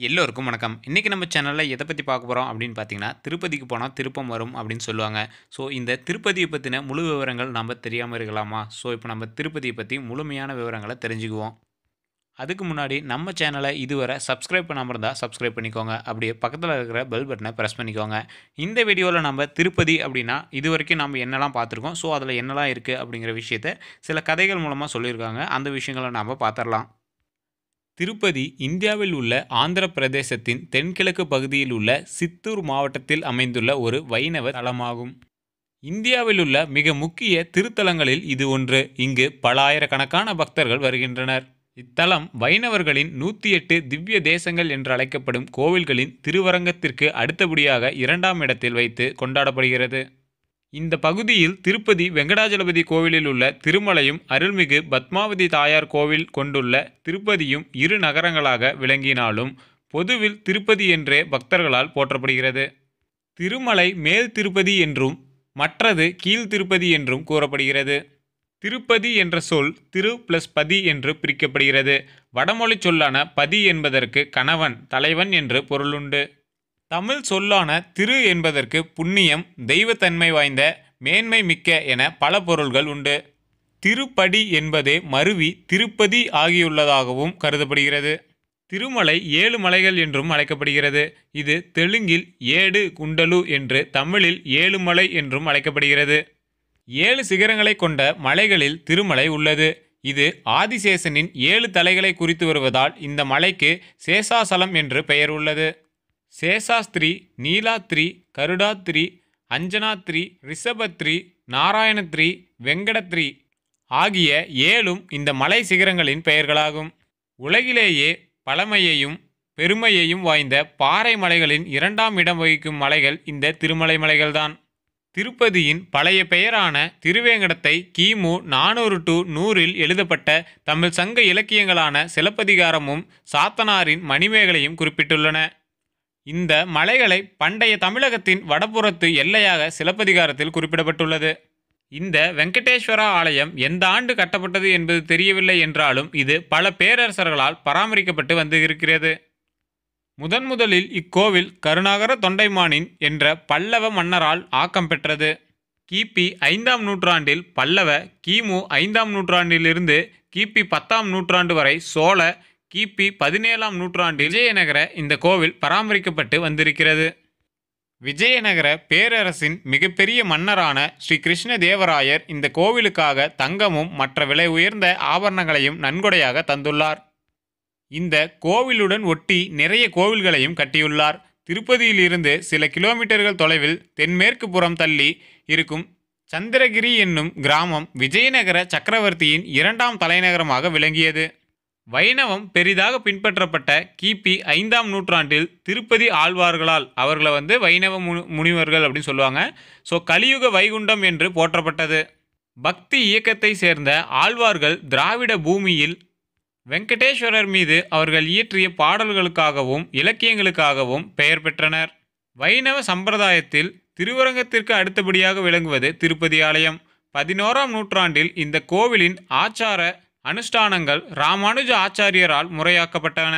எல்லோருக்கும் வணக்கம். இன்னைக்கு நம்ம சேனல்ல எத பத்தி பார்க்க போறோம் அப்படின்னு பார்த்தீங்கன்னா, திருப்பதிக்கு போனா திருப்பம் வரும் அப்படின்னு சொல்லுவாங்க. ஸோ இந்த திருப்பதிய பத்தின முழு விவரங்கள் நம்ம தெரியாம இருக்கலாமா? ஸோ இப்போ நம்ம திருப்பதிய பத்தி முழுமையான விவரங்கள தெரிஞ்சுக்குவோம். அதுக்கு முன்னாடி நம்ம சேனல இதுவரை சப்ஸ்கிரைப் பண்ணாம இருந்தா சப்ஸ்கிரைப் பண்ணிக்கோங்க. அப்படியே பக்கத்துல இருக்கிற பெல் பட்டன பிரஸ் பண்ணிக்கோங்க. இந்த வீடியோல நம்ம திருப்பதி அப்படின்னா, இதுவரைக்கும் நம்ம என்னலாம் பார்த்துருக்கோம். ஸோ அதில என்னலாம் இருக்கு அப்படிங்கிற விஷயத்த சில கதைகள் மூலமா சொல்லியிருக்காங்க. அந்த விஷயங்கள நாம பார்த்துரலாம். திருப்பதி இந்தியாவில் உள்ள ஆந்திர பிரதேசத்தின் தென்கிழக்கு பகுதியில் உள்ள சித்தூர் மாவட்டத்தில் அமைந்துள்ள ஒரு வைணவ தலமாகும். இந்தியாவில் உள்ள மிக முக்கிய திருத்தலங்களில் இது ஒன்று. இங்கு பல ஆயிரக்கணக்கான பக்தர்கள் வருகின்றனர். இத்தலம் வைணவர்களின் 108 திவ்ய தேசங்கள் என்று அழைக்கப்படும் கோவில்களின் திருவரங்கத்திற்கு அடுத்தபடியாக இரண்டாம் இடத்தில் வைத்து கொண்டாடப்படுகிறது. இந்த பகுதியில் திருப்பதி வெங்கடாஜலபதி கோவிலில் உள்ள திருமலையும் அருள்மிகு பத்மாவதி தாயார் கோவில் கொண்டுள்ள திருப்பதியும் இரு நகரங்களாக விளங்கினாலும் பொதுவில் திருப்பதி என்றே பக்தர்களால் போற்றப்படுகிறது. திருமலை மேல் திருப்பதி என்றும் மற்றது கீழ் திருப்பதி என்றும் கூறப்படுகிறது. திருப்பதி என்ற சொல் திரு பிளஸ் பதி என்று பிரிக்கப்படுகிறது. வடமொழி சொல்லான பதி என்பதற்கு கணவன் தலைவன் என்று பொருளுண்டு. தமிழ் சொல்லான திரு என்பதற்கு புண்ணியம், தெய்வத்தன்மை வாய்ந்த, மேன்மை மிக்க என பல பொருள்கள் உண்டு. திருப்படி என்பதே மருவி திருப்பதி ஆகியுள்ளதாகவும் கருதப்படுகிறது. திருமலை 7 மலைகள் என்றும் அழைக்கப்படுகிறது. இது தெலுங்கில் ஏடு குண்டலு என்று, தமிழில் ஏழுமலை என்றும் அழைக்கப்படுகிறது. 7 சிகரங்களை கொண்ட மலைகளில் திருமலை உள்ளது. இது ஆதிசேஷனின் 7 தலைகளை குறித்து வருவதால் இந்த மலைக்கு சேஷாசலம் என்று பெயர் உள்ளது. சேஷாஸ்திரி, நீலாத்ரி, கருடாத்ரி, அஞ்சனாத்ரி, ரிஷபத்ரி, நாராயணத்ரி, வெங்கடத்ரி ஆகிய 7ம் இந்த மலை சிகரங்களின் பெயர்களாகும். உலகிலேயே பழமையையும் பெருமையையும் வாய்ந்த பாறை மலைகளின் 2ஆம் இடம் வகிக்கும் மலைகள் இந்த திருமலை மலைகள்தான். திருப்பதியின் பழைய பெயரான திருவேங்கடத்தை கிமு 400 to 100 எழுதப்பட்ட தமிழ் சங்க இலக்கியங்களான சிலப்பதிகாரமும் சாத்தனாரின் மணிமேகலையும் குறிப்பிட்டுள்ளன. இந்த மலைகளை பண்டைய தமிழகத்தின் வடபுறத்து எல்லையாக சிலப்பதிகாரத்தில் குறிப்பிடப்பட்டுள்ளது. இந்த வெங்கடேஸ்வரா ஆலயம் எந்த ஆண்டு கட்டப்பட்டது என்பது தெரியவில்லை என்றாலும் இது பல பேரரசர்களால் பராமரிக்கப்பட்டு வந்திருக்கிறது. முதலில் இக்கோவில் கருணாகர தொண்டைமானின் என்ற பல்லவ மன்னரால் ஆக்கம் பெற்றது. கிபி 5ஆம் நூற்றாண்டில் பல்லவ, கிமு 5ஆம் நூற்றாண்டிலிருந்து கிபி 10ஆம் நூற்றாண்டு வரை சோழ, கிபி 17ஆம் நூற்றாண்டில் விஜயநகர இந்த கோவில் பராமரிக்கப்பட்டு வந்திருக்கிறது. விஜயநகர பேரரசின் மிகப்பெரிய மன்னரான ஸ்ரீ கிருஷ்ண தேவராயர் இந்த கோவிலுக்காக தங்கமும் மற்ற விலை உயர்ந்த ஆபரணங்களையும் நன்கொடையாக தந்துள்ளார். இந்த கோவிலுடன் ஒட்டி நிறைய கோவில்களையும் கட்டியுள்ளார். திருப்பதியிலிருந்து சில கிலோமீட்டர்கள் தொலைவில் தென்மேற்கு புறம் தள்ளி இருக்கும் சந்திரகிரி என்னும் கிராமம் விஜயநகர சக்கரவர்த்தியின் 2ஆம் தலைநகரமாக விளங்கியது. வைணவம் பெரிதாக பின்பற்றப்பட்ட கிபி 5ஆம் நூற்றாண்டில் திருப்பதி ஆழ்வார்களால், அவர்களை வைணவ முனிவர்கள் அப்படின்னு சொல்லுவாங்க. ஸோ கலியுக வைகுண்டம் என்று போற்றப்பட்டது. பக்தி இயக்கத்தை சேர்ந்த ஆழ்வார்கள் திராவிட பூமியில் வெங்கடேஸ்வரர் மீது அவர்கள் இயற்றிய பாடல்களுக்காகவும் இலக்கியங்களுக்காகவும் பெயர் பெற்றனர். வைணவ சம்பிரதாயத்தில் திருவரங்கத்திற்கு அடுத்தபடியாக விளங்குவது திருப்பதி ஆலயம். 11ஆம் நூற்றாண்டில் இந்த கோவிலின் ஆச்சார அனுஷ்டானங்கள் ராமானுஜ ஆச்சாரியரால் முறையாக்கப்பட்டன.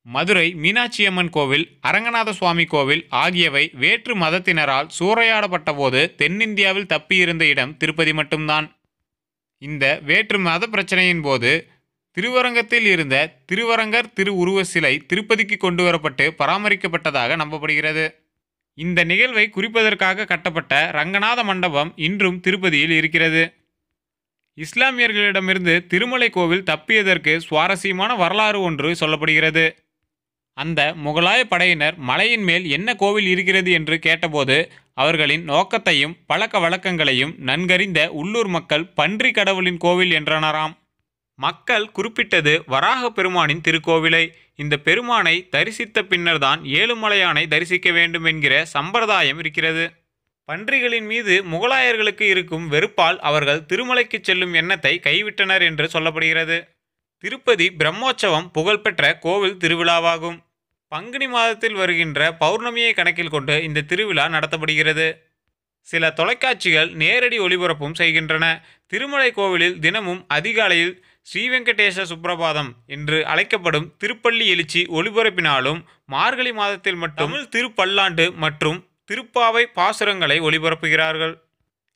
மதுரை மீனாட்சியம்மன் கோவில், அரங்கநாத சுவாமி கோவில் ஆகியவை வேற்று மதத்தினரால் சூறையாடப்பட்ட போது தென்னிந்தியாவில் தப்பியிருந்த இடம் திருப்பதி மட்டும்தான். இந்த வேற்று மத பிரச்சனையின் போது திருவரங்கத்தில் இருந்த திருவரங்கர் திரு உருவ சிலை திருப்பதிக்கு கொண்டு வரப்பட்டு பராமரிக்கப்பட்டதாக நம்பப்படுகிறது. இந்த நிகழ்வை குறிப்பதற்காக கட்டப்பட்ட ரங்கநாத மண்டபம் இன்றும் திருப்பதியில் இருக்கிறது. இஸ்லாமியர்களிடமிருந்து திருமலை கோவில் தப்பியதற்கு சுவாரஸ்யமான வரலாறு ஒன்று சொல்லப்படுகிறது. அந்த முகலாய படையினர் மலையின் மேல் என்ன கோவில் இருக்கிறது என்று கேட்டபோது அவர்களின் நோக்கத்தையும் பழக்க வழக்கங்களையும் நன்கறிந்த உள்ளூர் மக்கள் பன்றி கடவுளின் கோவில் என்றனராம். மக்கள் குறிப்பிட்டது வராக பெருமானின் திருக்கோவிலை. இந்த பெருமானை தரிசித்த பின்னர்தான் ஏழுமலையானை தரிசிக்க வேண்டும் என்கிற சம்பிரதாயம் இருக்கிறது. பன்றிகளின் மீது முகலாயர்களுக்கு இருக்கும் வெறுப்பால் அவர்கள் திருமலைக்கு செல்லும் எண்ணத்தை கைவிட்டனர் என்று சொல்லப்படுகிறது. திருப்பதி பிரம்மோற்சவம் புகழ்பெற்ற கோவில் திருவிழாவாகும். பங்குனி மாதத்தில் வருகின்ற பௌர்ணமியை கணக்கில் கொண்டு இந்த திருவிழா நடத்தப்படுகிறது. சில தொலைக்காட்சிகள் நேரடி ஒளிபரப்பும் செய்கின்றன. திருமலை கோவிலில் தினமும் அதிகாலையில் ஸ்ரீவெங்கடேச சுப்ரபாதம் என்று அழைக்கப்படும் திருப்பள்ளி எழுச்சி ஒளிபரப்பினாலும் மார்கழி மாதத்தில் மட்டும் தமிழ் திருப்பல்லாண்டு மற்றும் திருப்பாவை பாசுரங்களை ஒளிபரப்புகிறார்கள்.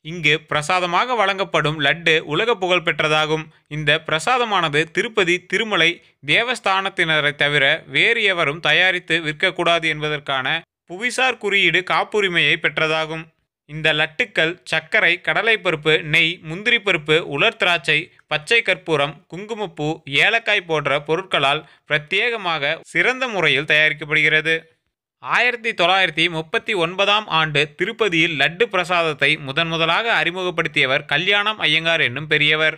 இங்கு பிரசாதமாக வழங்கப்படும் லட்டு உலக புகழ் பெற்றதாகும். இந்த பிரசாதமானது திருப்பதி திருமலை தேவஸ்தானத்தினரை தவிர வேறு எவரும் தயாரித்து விற்கக்கூடாது என்பதற்கான புவிசார் குறியீடு காப்புரிமையை பெற்றதாகும். இந்த லட்டுக்கள் சர்க்கரை, கடலைப்பருப்பு, நெய், முந்திரி பருப்பு, உலர் திராட்சை, பச்சை கற்பூரம், குங்குமப்பூ, ஏலக்காய் போன்ற பொருட்களால் பிரத்யேகமாக சிறந்த முறையில் தயாரிக்கப்படுகிறது. 1939ஆம் ஆண்டு திருப்பதியில் லட்டு பிரசாதத்தை முதன்முதலாக அறிமுகப்படுத்தியவர் கல்யாணம் ஐயங்கார் என்னும் பெரியவர்.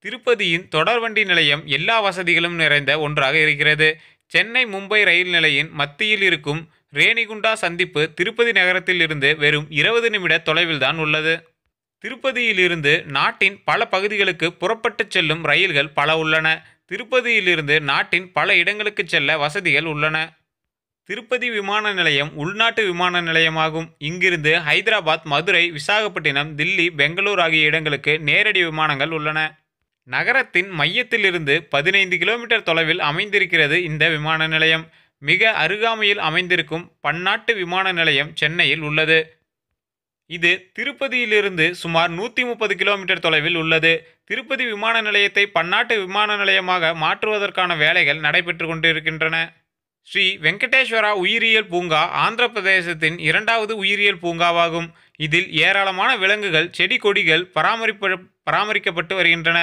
திருப்பதியின் தொடர்வண்டி நிலையம் எல்லா வசதிகளும் நிறைந்த ஒன்றாக இருக்கிறது. சென்னை மும்பை ரயில் நிலையின் மத்தியில் இருக்கும் ரேணிகுண்டா சந்திப்பு திருப்பதி நகரத்தில் இருந்து வெறும் 20 நிமிட தொலைவில்தான் உள்ளது. திருப்பதியிலிருந்து நாட்டின் பல பகுதிகளுக்கு புறப்பட்டு செல்லும் ரயில்கள் பல உள்ளன. திருப்பதியிலிருந்து நாட்டின் பல இடங்களுக்கு செல்ல வசதிகள் உள்ளன. திருப்பதி விமான நிலையம் உள்நாட்டு விமான நிலையமாகும். இங்கிருந்து ஹைதராபாத், மதுரை, விசாகப்பட்டினம், தில்லி, பெங்களூர் ஆகிய இடங்களுக்கு நேரடி விமானங்கள் உள்ளன. நகரத்தின் மையத்திலிருந்து 15 கிலோமீட்டர் தொலைவில் அமைந்திருக்கிறது இந்த விமான நிலையம். மிக அருகாமையில் அமைந்திருக்கும் பன்னாட்டு விமான நிலையம் சென்னையில் உள்ளது. இது திருப்பதியிலிருந்து சுமார் 130 கிலோமீட்டர் தொலைவில் உள்ளது. திருப்பதி விமான நிலையத்தை பன்னாட்டு விமான நிலையமாக மாற்றுவதற்கான வேலைகள் நடைபெற்று கொண்டிருக்கின்றன. ஸ்ரீ வெங்கடேஸ்வரா உயிரியல் பூங்கா ஆந்திர பிரதேசத்தின் 2வது உயிரியல் பூங்காவாகும். இதில் ஏராளமான விலங்குகள், செடி கொடிகள் பராமரிக்கப்பட்டு வருகின்றன.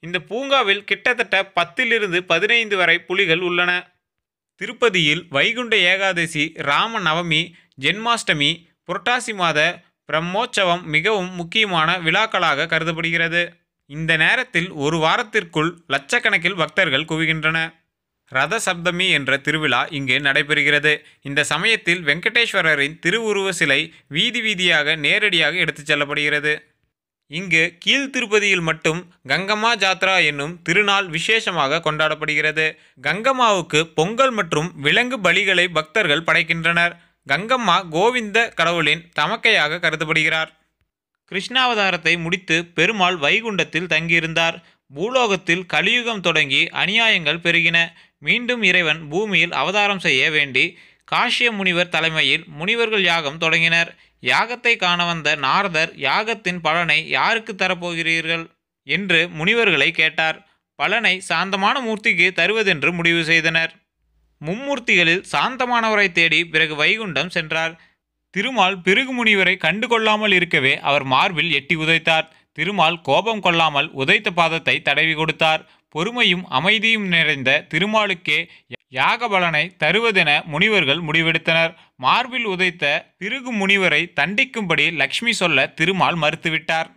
இந்த பூங்காவில் கிட்டத்தட்ட 10லிருந்து 15 வரை புலிகள் உள்ளன. திருப்பதியில் வைகுண்ட ஏகாதசி, ராம நவமி, ஜென்மாஷ்டமி, புரட்டாசி மாத பிரம்மோற்சவம் மிகவும் முக்கியமான விழாக்களாக கருதப்படுகிறது. இந்த நேரத்தில் ஒரு வாரத்திற்குள் லட்சக்கணக்கில் பக்தர்கள் குவிகின்றன. ரத சப்தமி என்ற திருவிழா இங்கு நடைபெறுகிறது. இந்த சமயத்தில் வெங்கடேஸ்வரரின் திருவுருவ சிலை வீதி வீதியாக நேரடியாக எடுத்துச் செல்லப்படுகிறது. இங்கு கீழ் திருப்பதியில் மட்டும் கங்கம்மா ஜாத்ரா என்னும் திருநாள் விசேஷமாக கொண்டாடப்படுகிறது. கங்கம்மாவுக்கு பொங்கல் மற்றும் விலங்கு பலிகளை பக்தர்கள் படைக்கின்றனர். கங்கம்மா கோவிந்த கடவுளின் தமக்கையாக கருதப்படுகிறார். கிருஷ்ணாவதாரத்தை முடித்து பெருமாள் வைகுண்டத்தில் தங்கியிருந்தார். பூலோகத்தில் கலியுகம் தொடங்கி அநியாயங்கள் பெருகின. மீண்டும் இறைவன் பூமியில் அவதாரம் செய்ய வேண்டி காஷ்ய முனிவர் தலைமையில் முனிவர்கள் யாகம் தொடங்கினர். யாகத்தை காண வந்த நாரதர் யாகத்தின் பலனை யாருக்கு தரப்போகிறீர்கள் என்று முனிவர்களை கேட்டார். பலனை சாந்தமான மூர்த்திக்கு தருவதென்று முடிவு செய்தனர். மும்மூர்த்திகளில் சாந்தமானவரை தேடி பிறகு வைகுண்டம் சென்றார். திருமால் பிருகு முனிவரை கண்டு கொள்ளாமல் இருக்கவே அவர் மார்பில் எட்டி உதைத்தார். திருமால் கோபம் கொள்ளாமல் உதைத்த பாதத்தை தடவி கொடுத்தார். பொறுமையும் அமைதியும் நிறைந்த திருமாலுக்கே யாக பலனை தருவதென முனிவர்கள் முடிவெடுத்தனர். மார்பில் உதைத்த பிருகு முனிவரை தண்டிக்கும்படி லக்ஷ்மி சொல்ல திருமால் மறுத்துவிட்டார்.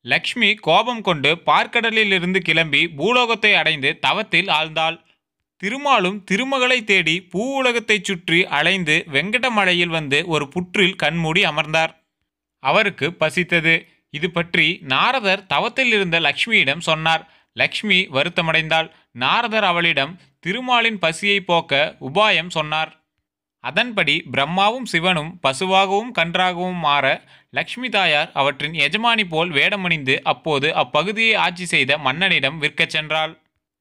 லக்ஷ்மி கோபம் கொண்டு பார்க்கடலிலிருந்து கிளம்பி பூலோகத்தை அடைந்து தவத்தில் ஆழ்ந்தாள். திருமாலும் திருமகளை தேடி பூ உலகத்தைச் சுற்றி அலைந்து வெங்கடமலையில் வந்து ஒரு புற்றில் கண்மூடி அமர்ந்தார். அவருக்கு பசித்தது. இது பற்றி நாரதர் தவத்தில் இருந்த லக்ஷ்மியிடம் சொன்னார். லக்ஷ்மி வருத்தமடைந்தாள். நாரதர் அவளிடம் திருமாலின் பசியை போக்க உபாயம் சொன்னார். அதன்படி பிரம்மாவும் சிவனும் பசுவாகவும் கன்றாகவும் மாற லக்ஷ்மி தாயார் அவற்றின் எஜமானி போல் வேடமணிந்து அப்போது அப்பகுதியை ஆட்சி செய்த மன்னனிடம் விற்கச் சென்றாள்.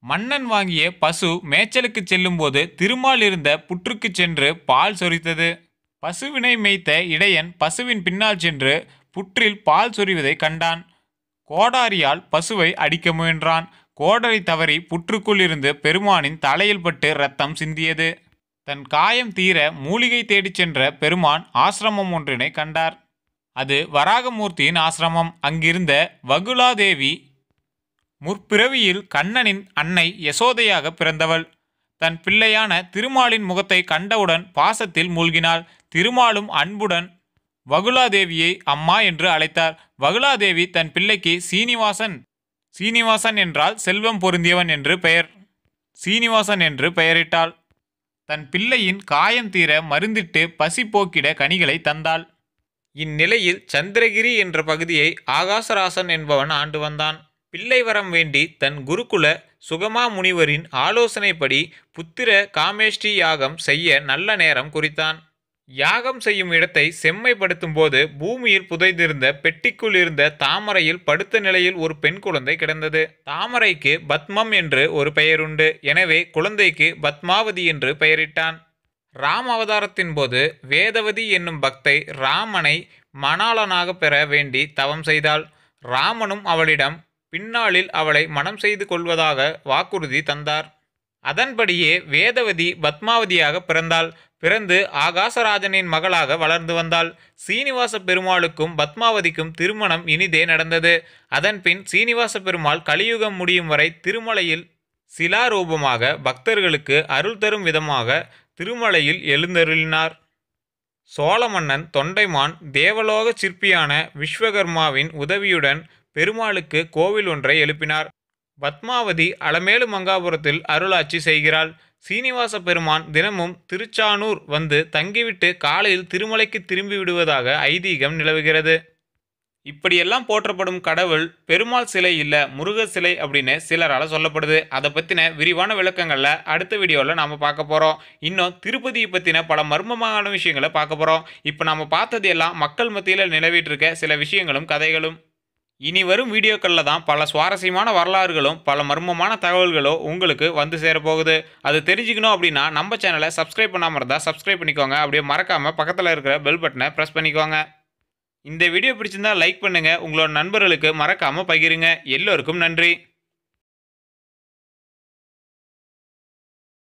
மன்னன் வாங்கிய பசு மேய்ச்சலுக்கு செல்லும்போது திருமால் இருந்த புற்றுக்கு சென்று பால் சொரித்தது. பசுவினை மேய்த்த இடையன் பசுவின் பின்னால் சென்று புற்றில் பால் சொரிவதை கண்டான். கோடாரியால் பசுவை அடிக்க முயன்றான். கோடரி தவறி புற்றுக்குள் இருந்து பெருமானின் தலையில் பட்டு இரத்தம் சிந்தியது. தன் காயம் தீர மூலிகை தேடிச் சென்ற பெருமான் ஆசிரமம் ஒன்றினை கண்டார். அது வராகமூர்த்தியின் ஆசிரமம். அங்கிருந்த வகுலாதேவி முற்பிறவியில் கண்ணனின் அன்னை யசோதையாக பிறந்தவள். தன் பிள்ளையான திருமாலின் முகத்தை கண்டவுடன் பாசத்தில் மூழ்கினாள். திருமாலும் அன்புடன் வகுலாதேவியை அம்மா என்று அழைத்தார். வகுலாதேவி தன் பிள்ளைக்கு சீனிவாசன் என்றால் செல்வம் பொருந்தியவன் என்று பெயர். சீனிவாசன் என்று பெயரிட்டாள். தன் பிள்ளையின் காயம் தீர மருந்திட்டு பசி போக்கிட கனிகளை தந்தாள். இந்நிலையில் சந்திரகிரி என்ற பகுதியை ஆகாசராசன் என்பவன் ஆண்டு வந்தான். பிள்ளை வரம் வேண்டி தன் குருகுல சுகமா முனிவரின் ஆலோசனைப்படி புத்திர காமேஷ்டி யாகம் செய்ய நல்ல நேரம் குறித்தான். யாகம் செய்யும் இடத்தை செம்மைப்படுத்தும் போது பூமியில் புதைந்திருந்த பெட்டிக்குள் இருந்த தாமரையில் படுத்த நிலையில் ஒரு பெண் குழந்தை கிடந்தது. தாமரைக்கு பத்மம் என்று ஒரு பெயருண்டு. எனவே குழந்தைக்கு பத்மாவதி என்று பெயரிட்டான். ராம அவதாரத்தின் போது வேதவதி என்னும் பக்தை ராமனை மணாளனாக பெற வேண்டி தவம் செய்தாள். ராமனும் அவளிடம் பின்னாளில் அவளை மணம் செய்து கொள்வதாக வாக்குறுதி தந்தார். அதன்படியே வேதவதி பத்மாவதியாக பிறந்தாள். பிறந்து ஆகாசராஜனின் மகளாக வளர்ந்து வந்தாள். சீனிவாச பெருமாளுக்கும் பத்மாவதிக்கும் திருமணம் இனிதே நடந்தது. அதன்பின் சீனிவாச பெருமாள் கலியுகம் முடியும் வரை திருமலையில் சிலாரூபமாக பக்தர்களுக்கு அருள் தரும் விதமாக திருமலையில் எழுந்தருளினார். சோழ மன்னன் தொண்டைமான் தேவலோக சிற்பியான விஸ்வகர்மாவின் உதவியுடன் பெருமாளுக்கு கோவில் ஒன்றை எழுப்பினார். பத்மாவதி அலமேலு மங்காபுரத்தில் அருளாட்சி செய்கிறாள். சீனிவாச பெருமான் தினமும் திருச்சானூர் வந்து தங்கிவிட்டு காலையில் திருமலைக்கு திரும்பி விடுவதாக ஐதீகம் நிலவுகிறது. இப்படியெல்லாம் போற்றப்படும் கடவுள் பெருமாள் சிலை இல்லை, முருகர் சிலை அப்படின்னு சிலரால் சொல்லப்படுது. அதை பற்றின விரிவான விளக்கங்களில் அடுத்த வீடியோவில் நாம் பார்க்க போகிறோம். இன்னும் திருப்பதியை பற்றின பல மர்மமான விஷயங்களை பார்க்க போகிறோம். இப்போ நாம் பார்த்தது எல்லாம் மக்கள் மத்தியில் நிலவிட்டு இருக்க சில விஷயங்களும் கதைகளும். இனி வரும் வீடியோக்களில் தான் பல சுவாரஸ்யமான வரலாறுகளும் பல மர்மமான தகவல்களும் உங்களுக்கு வந்து சேரப்போகுது. அது தெரிஞ்சுக்கணும் அப்படின்னா நம்ம சேனலை சப்ஸ்கிரைப் பண்ணாமல் இருந்தால் சப்ஸ்கிரைப் பண்ணிக்கோங்க. அப்படியே மறக்காமல் பக்கத்தில் இருக்கிற பெல் பட்டனை ப்ரெஸ் பண்ணிக்கோங்க. இந்த வீடியோ பிடிச்சிருந்தால் லைக் பண்ணுங்கள். உங்களோட நண்பர்களுக்கு மறக்காமல் பகிருங்க. எல்லோருக்கும் நன்றி.